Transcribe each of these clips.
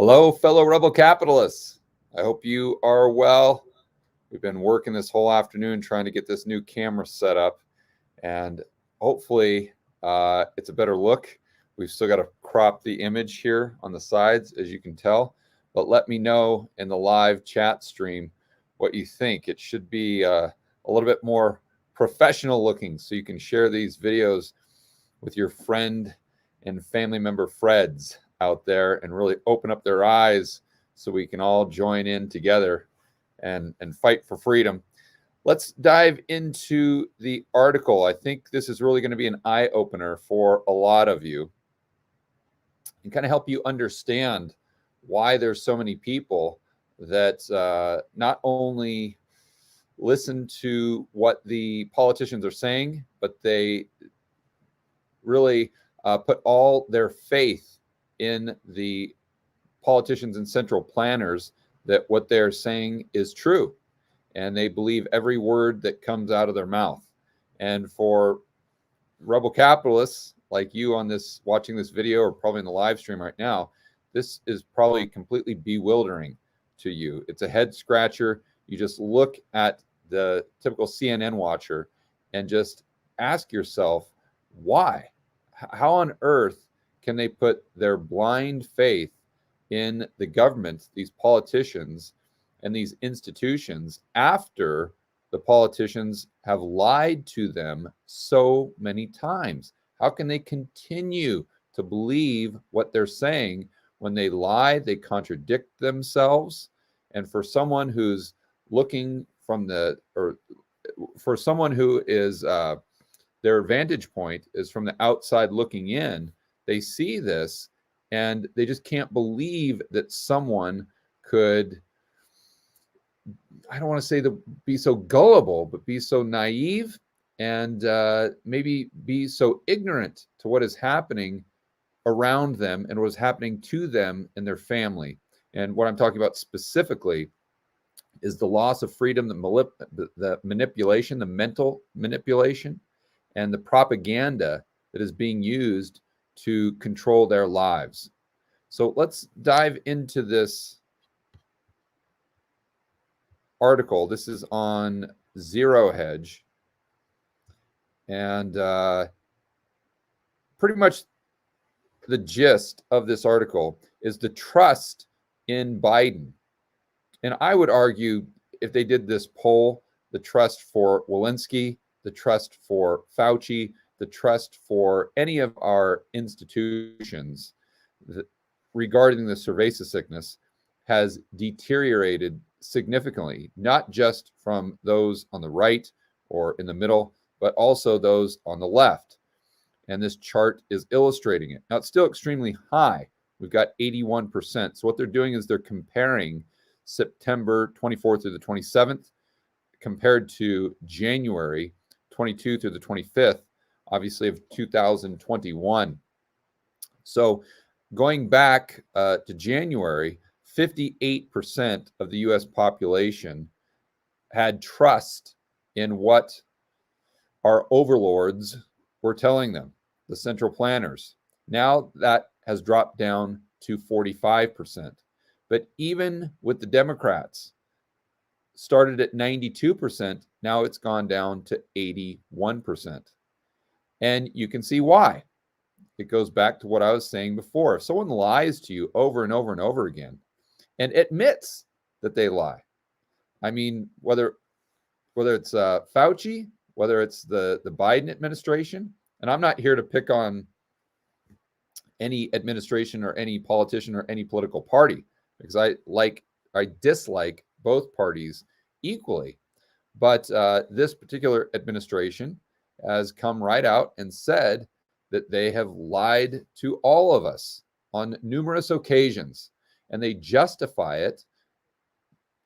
Hello, fellow rebel capitalists. I hope you are well. We've been working this whole afternoon trying to get this new camera set up, and hopefully it's a better look. We've still got to crop the image here on the sides, as you can tell, but let me know in the live chat stream what you think. It should be a little bit more professional looking so you can share these videos with your friend and family member Freds out there and really open up their eyes so we can all join in together and fight for freedom. Let's dive into the article. I think this is really going to be an eye-opener for a lot of you and kind of help you understand why there's so many people that not only listen to what the politicians are saying, but they really put all their faith in the politicians and central planners that what they're saying is true. And they believe every word that comes out of their mouth. And for rebel capitalists like you on this, watching this video, or probably in the live stream right now, this is probably completely bewildering to you. It's a head scratcher. You just look at the typical CNN watcher and just ask yourself, why? How on earth can they put their blind faith in the government, these politicians, and these institutions after the politicians have lied to them so many times? How can they continue to believe what they're saying when they lie, they contradict themselves? And for someone who's looking from the, or for someone who is, their vantage point is from the outside looking in, they see this and they just can't believe that someone could, I don't want to say be so gullible, but be so naive and maybe be so ignorant to what is happening around them and what is happening to them and their family. And what I'm talking about specifically is the loss of freedom, the manipulation, the mental manipulation, and the propaganda that is being used to control their lives. So let's dive into this article. This is on Zero Hedge. And pretty much the gist of this article is the trust in Biden. And I would argue if they did this poll, the trust for Walensky, the trust for Fauci, the trust for any of our institutions regarding the cerveza sickness has deteriorated significantly, not just from those on the right or in the middle, but also those on the left. And this chart is illustrating it. Now, it's still extremely high. We've got 81%. So what they're doing is they're comparing September 24th through the 27th compared to January 22 through the 25th, obviously, of 2021. So going back to January, 58% of the US population had trust in what our overlords were telling them, the central planners. Now that has dropped down to 45%. But even with the Democrats, started at 92%, now it's gone down to 81%. And you can see why. It goes back to what I was saying before. If someone lies to you over and over and over again and admits that they lie, I mean, whether it's Fauci, whether it's the Biden administration, and I'm not here to pick on any administration or any politician or any political party, because I dislike both parties equally. But this particular administration has come right out and said that they have lied to all of us on numerous occasions. And they justify it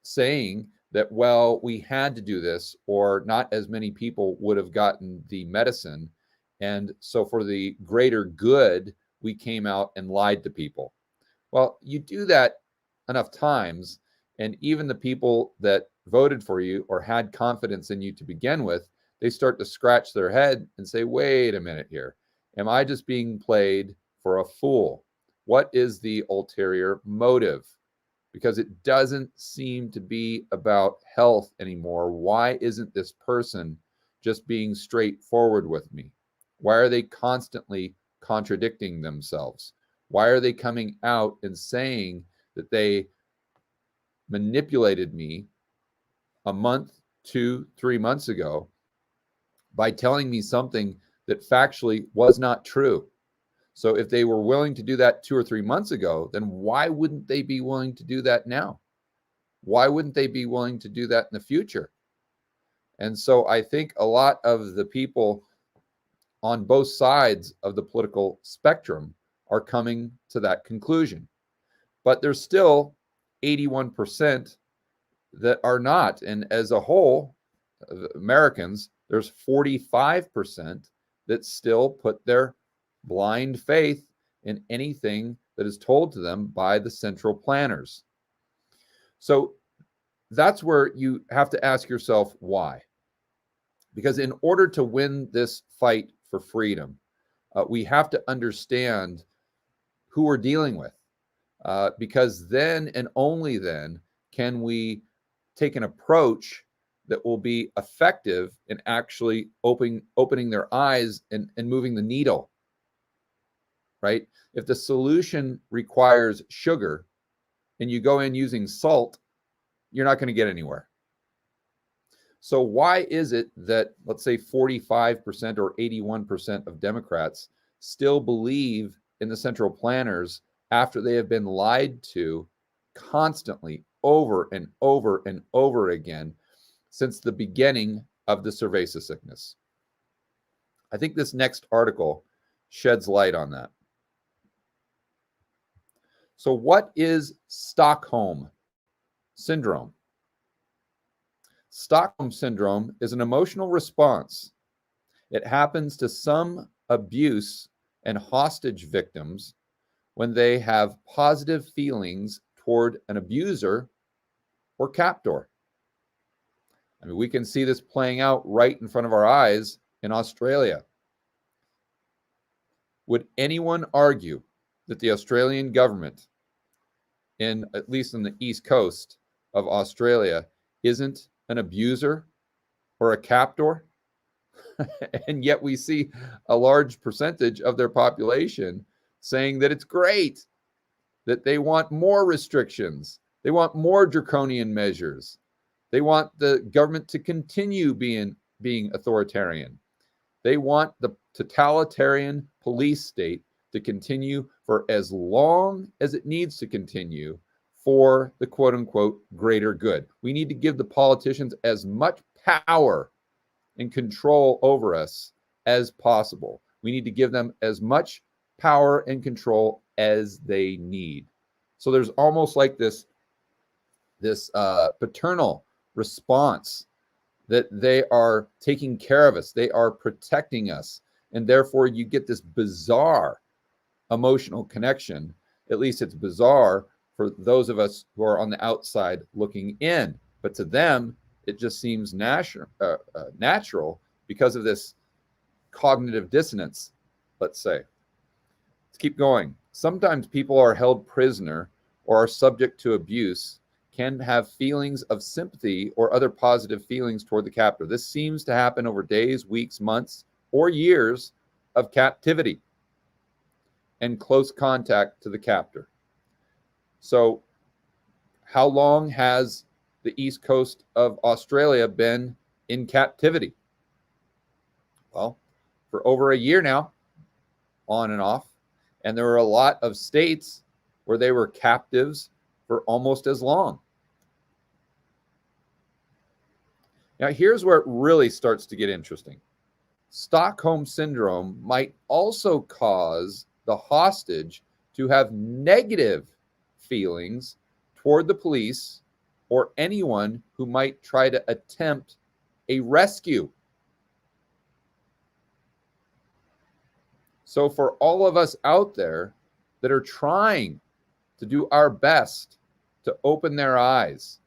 saying that, well, we had to do this, or not as many people would have gotten the medicine. And so for the greater good, we came out and lied to people. Well, you do that enough times, and even the people that voted for you or had confidence in you to begin with, they start to scratch their head and say, wait a minute here. Am I just being played for a fool? What is the ulterior motive? Because it doesn't seem to be about health anymore. Why isn't this person just being straightforward with me? Why are they constantly contradicting themselves? Why are they coming out and saying that they manipulated me a month, 2, 3 months ago by telling me something that factually was not true? So if they were willing to do that 2 or 3 months ago, then why wouldn't they be willing to do that now? Why wouldn't they be willing to do that in the future? And so I think a lot of the people on both sides of the political spectrum are coming to that conclusion. But there's still 81% that are not. And as a whole, Americans, there's 45% that still put their blind faith in anything that is told to them by the central planners. So that's where you have to ask yourself why. Because in order to win this fight for freedom, we have to understand who we're dealing with. Because then and only then can we take an approach that will be effective in actually opening their eyes and moving the needle, right? If the solution requires sugar and you go in using salt, you're not going to get anywhere. So why is it that, let's say, 45% or 81% of Democrats still believe in the central planners after they have been lied to constantly over and over and over again since the beginning of the cerveza sickness? I think this next article sheds light on that. So what is Stockholm syndrome? Stockholm syndrome is an emotional response. It happens to some abuse and hostage victims when they have positive feelings toward an abuser or captor. I mean, we can see this playing out right in front of our eyes in Australia. Would anyone argue that the Australian government, at least on the east coast of Australia, isn't an abuser or a captor? And yet we see a large percentage of their population saying that it's great, that they want more restrictions, they want more draconian measures, they want the government to continue being authoritarian, they want the totalitarian police state to continue for as long as it needs to continue for the quote unquote greater good. We need to give the politicians as much power and control over us as possible. We need to give them as much power and control as they need. So there's almost like this paternal response that they are taking care of us, they are protecting us, and therefore you get this bizarre emotional connection. At least it's bizarre for those of us who are on the outside looking in, but to them it just seems natural because of this cognitive dissonance, let's say. Let's keep going. Sometimes people are held prisoner or are subject to abuse, can have feelings of sympathy or other positive feelings toward the captor. This seems to happen over days, weeks, months, or years of captivity and close contact to the captor. So how long has the east coast of Australia been in captivity? Well, for over a year now, on and off. And there were a lot of states where they were captives for almost as long. Now, here's where it really starts to get interesting. Stockholm syndrome might also cause the hostage to have negative feelings toward the police or anyone who might try to attempt a rescue. So for all of us out there that are trying to do our best to open their eyes,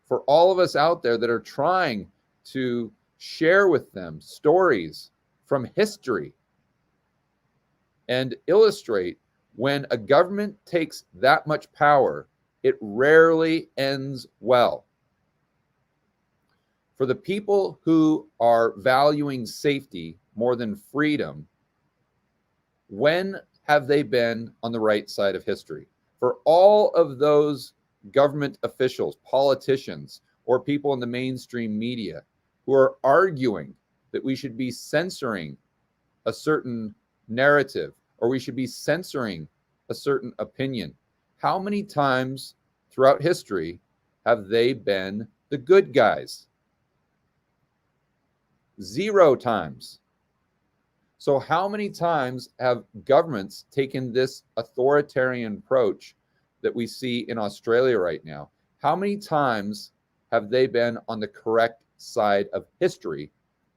for all of us out there that are trying to share with them stories from history and illustrate When a government takes that much power, it rarely ends well. For the people who are valuing safety more than freedom, when have they been on the right side of history? For all of those government officials, politicians, or people in the mainstream media who are arguing that we should be censoring a certain narrative or we should be censoring a certain opinion, how many times throughout history have they been the good guys? 0 times. So how many times have governments taken this authoritarian approach that we see in Australia right now? How many times have they been on the correct side of history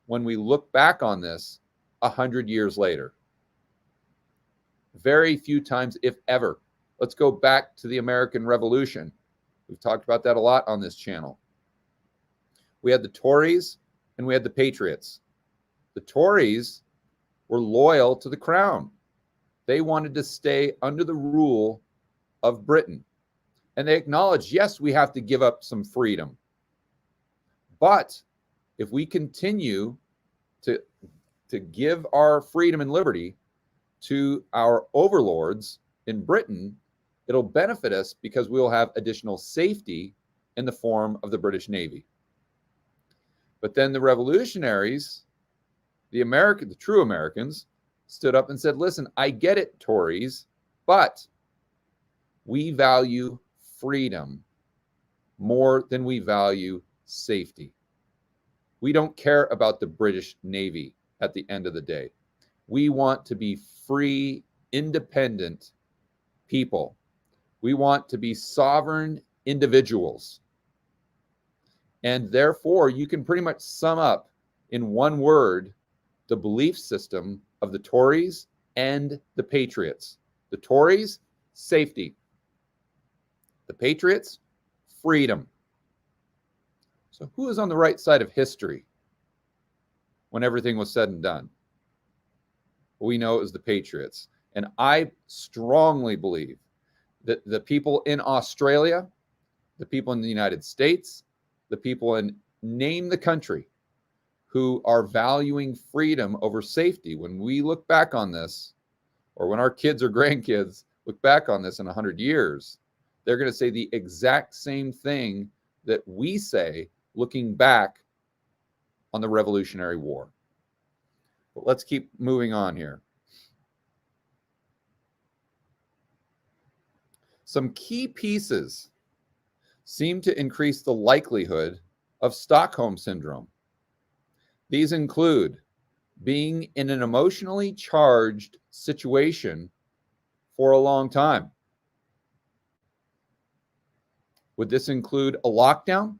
when we look back on this 100 years later? Very few times, if ever. Let's go back to the American Revolution. We've talked about that a lot on this channel. We had the Tories and we had the Patriots. The Tories were loyal to the crown. They wanted to stay under the rule of Britain. And they acknowledged, yes, we have to give up some freedom. But if we continue to give our freedom and liberty to our overlords in Britain, it'll benefit us because we'll have additional safety in the form of the British Navy. But then the revolutionaries, the true Americans, stood up and said, listen, I get it, Tories, but we value freedom more than we value safety. We don't care about the British Navy at the end of the day. We want to be free, independent people. We want to be sovereign individuals. And therefore, you can pretty much sum up in one word the belief system of the Tories and the Patriots. The Tories, safety. The Patriots, freedom. So who is on the right side of history when everything was said and done? Well, we know it was the Patriots. And I strongly believe that the people in Australia, the people in the United States, the people in name the country who are valuing freedom over safety, when we look back on this, or when our kids or grandkids look back on this in 100 years, they're going to say the exact same thing that we say looking back on the Revolutionary War. But let's keep moving on here. Some key pieces seem to increase the likelihood of Stockholm syndrome. These include being in an emotionally charged situation for a long time. Would this include a lockdown?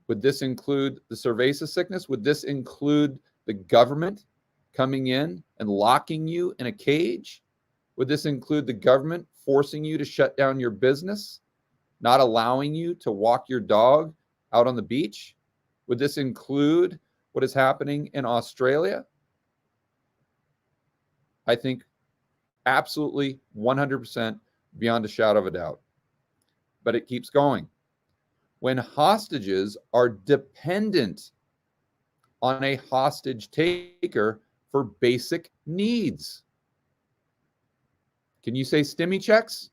Would this include the cerveza sickness? Would this include the government coming in and locking you in a cage? Would this include the government forcing you to shut down your business, not allowing you to walk your dog out on the beach? Would this include what is happening in Australia? I think absolutely 100% beyond a shadow of a doubt. But it keeps going. When hostages are dependent on a hostage taker for basic needs. Can you say stimmy checks?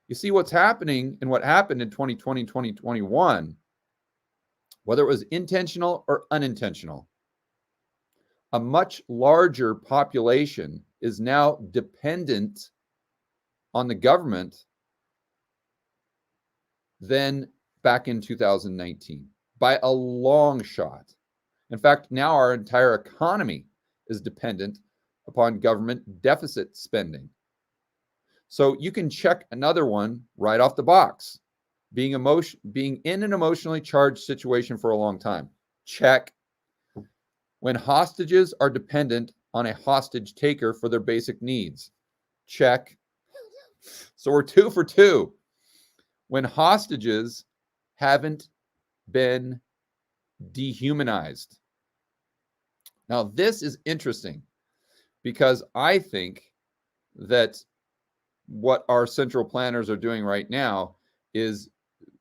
You see what's happening and what happened in 2020, 2021, whether it was intentional or unintentional. A much larger population is now dependent on the government than back in 2019 by a long shot. In fact, now our entire economy is dependent upon government deficit spending. So you can check another one right off the box. Being in an emotionally charged situation for a long time. Check. When hostages are dependent on a hostage taker for their basic needs. Check. So we're 2 for 2. When hostages haven't been dehumanized. Now, this is interesting. because I think that what our central planners are doing right now is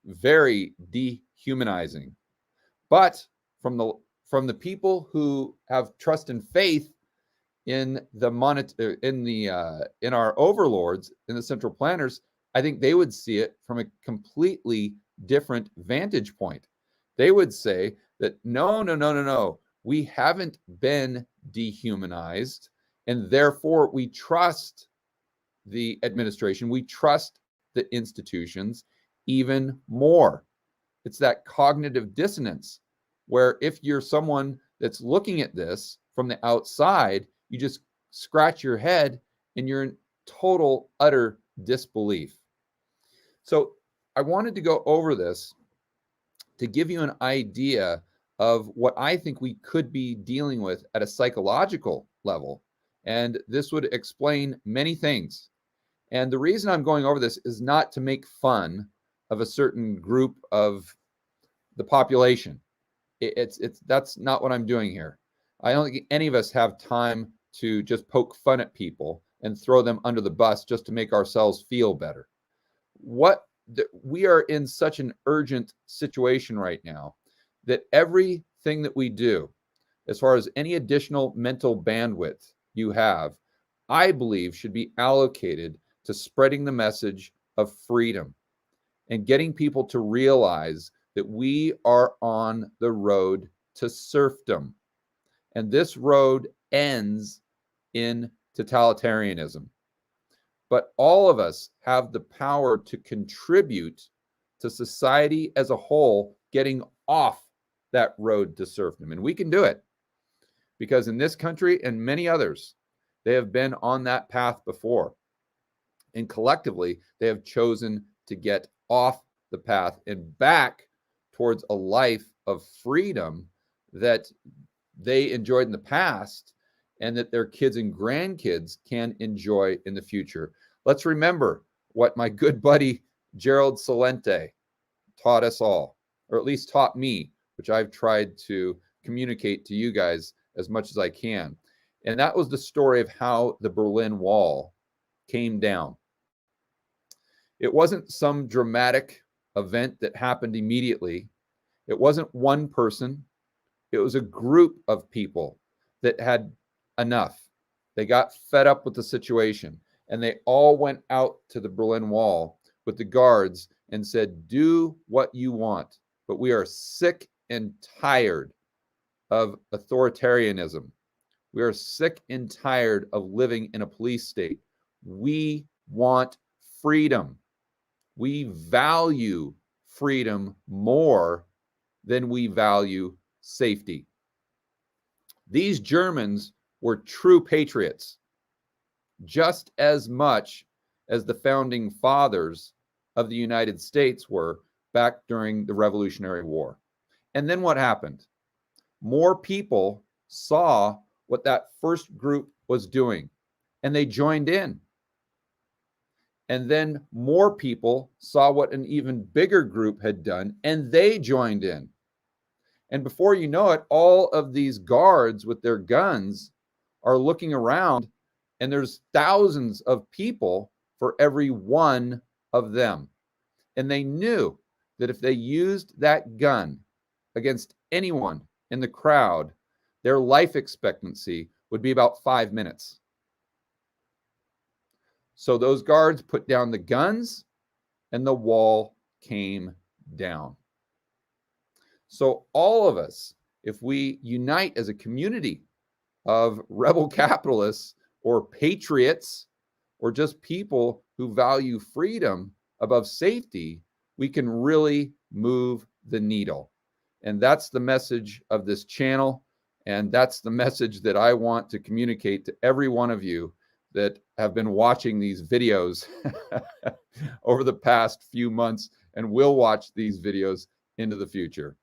very dehumanizing. But from the people who have trust and faith in in our overlords, in the central planners, I think they would see it from a completely different vantage point. They would say that no, no, no, no, no, we haven't been dehumanized, and therefore we trust the administration, we trust the institutions even more. It's that cognitive dissonance where if you're someone that's looking at this from the outside, you just scratch your head and you're in total, utter disbelief. So I wanted to go over this to give you an idea of what I think we could be dealing with at a psychological level. And this would explain many things. And the reason I'm going over this is not to make fun of a certain group of the population. That's not what I'm doing here. I don't think any of us have time to just poke fun at people and throw them under the bus just to make ourselves feel better. We are in such an urgent situation right now that everything that we do, as far as any additional mental bandwidth you have, I believe should be allocated to spreading the message of freedom and getting people to realize that we are on the road to serfdom. And this road ends in totalitarianism. But all of us have the power to contribute to society as a whole getting off that road to serfdom. And we can do it because in this country and many others, they have been on that path before. And collectively, they have chosen to get off the path and back towards a life of freedom that they enjoyed in the past and that their kids and grandkids can enjoy in the future. Let's remember what my good buddy Gerald Celente taught us all, or at least taught me, which I've tried to communicate to you guys as much as I can. And that was the story of how the Berlin Wall came down. It wasn't some dramatic event that happened immediately. It wasn't one person. It was a group of people that had enough. They got fed up with the situation and they all went out to the Berlin Wall with the guards and said, do what you want, but we are sick and tired of authoritarianism. We are sick and tired of living in a police state. We want freedom. We value freedom more than we value safety. These Germans were true patriots, just as much as the founding fathers of the United States were back during the Revolutionary War. And then what happened? More people saw what that first group was doing, and they joined in. And then more people saw what an even bigger group had done, and they joined in. And before you know it, all of these guards with their guns are looking around, and there's thousands of people for every one of them. And they knew that if they used that gun against anyone in the crowd, their life expectancy would be about 5 minutes. So those guards put down the guns and the wall came down. So all of us, if we unite as a community of rebel capitalists or patriots or just people who value freedom above safety, we can really move the needle. And that's the message of this channel. And that's the message that I want to communicate to every one of you that have been watching these videos over the past few months and will watch these videos into the future.